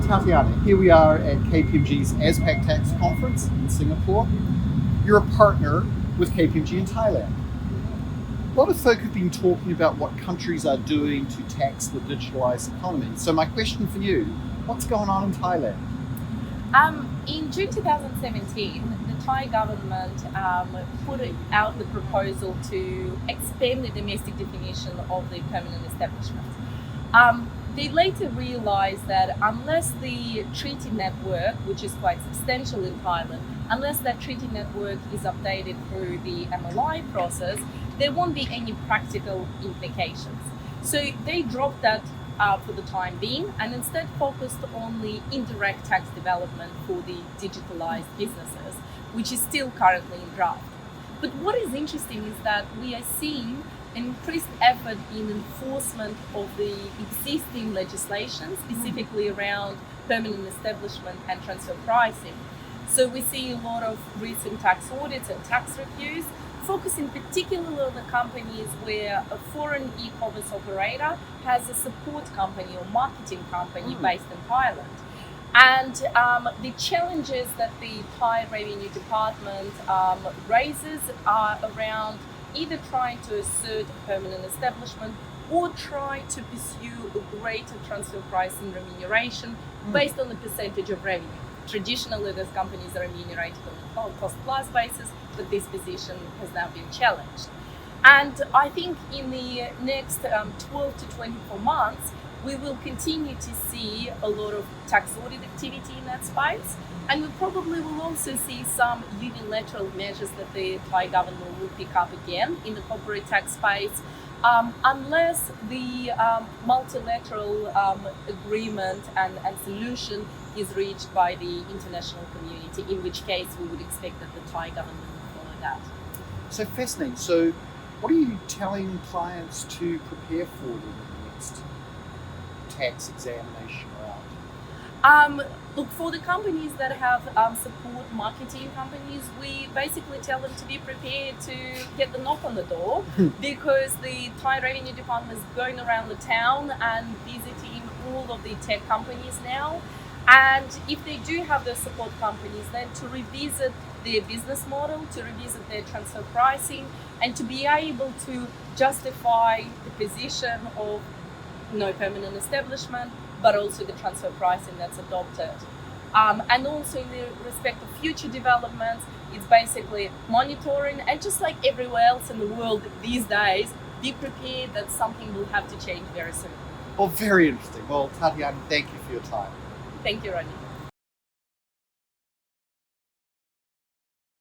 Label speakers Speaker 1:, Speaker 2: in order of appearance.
Speaker 1: Tatiana, here we are at KPMG's ASPAC Tax Conference in Singapore. You're a partner with KPMG in Thailand. A lot of folk have been talking about what countries are doing to tax the digitalised economy. So my question for you, what's going on in Thailand?
Speaker 2: In June 2017, the Thai government put out the proposal to expand the domestic definition of the permanent establishment. They later realized that unless the treaty network, which is quite substantial in Thailand, unless that treaty network is updated through the MLI process, there won't be any practical implications. So they dropped that for the time being and instead focused on the indirect tax development for the digitalized businesses, which is still currently in draft. But what is interesting is that we are seeing an increased effort in enforcement of the existing legislation, specifically around permanent establishment and transfer pricing. So we see a lot of recent tax audits and tax reviews, focusing particularly on the companies where a foreign e-commerce operator has a support company or marketing company based in Thailand. And the challenges that the Thai Revenue Department raises are around either trying to assert a permanent establishment or try to pursue a greater transfer pricing remuneration based on the percentage of revenue. Traditionally, those companies are remunerated on a cost-plus basis, but this position has now been challenged. And I think in the next 12 to 24 months, we will continue to see a lot of tax audit activity in that space, and we probably will also see some unilateral measures that the Thai government will pick up again in the corporate tax space, unless the multilateral agreement and solution is reached by the international community, in which case we would expect that the Thai government will follow that.
Speaker 1: So fascinating. So what are you telling clients to prepare for in the next tax examination round?
Speaker 2: Look, for the companies that have support marketing companies, we basically tell them to be prepared to get the knock on the door because the Thai Revenue Department is going around the town and visiting all of the tech companies now. And if they do have those support companies, then to revisit their business model, to revisit their transfer pricing, and to be able to justify the position of no permanent establishment, but also the transfer pricing that's adopted. And also in the respect of future developments, it's basically monitoring, and just like everywhere else in the world these days, be prepared that something will have to change very soon.
Speaker 1: Well, very interesting. Well, Tatiana, thank you for your time.
Speaker 2: Thank you, Rodney.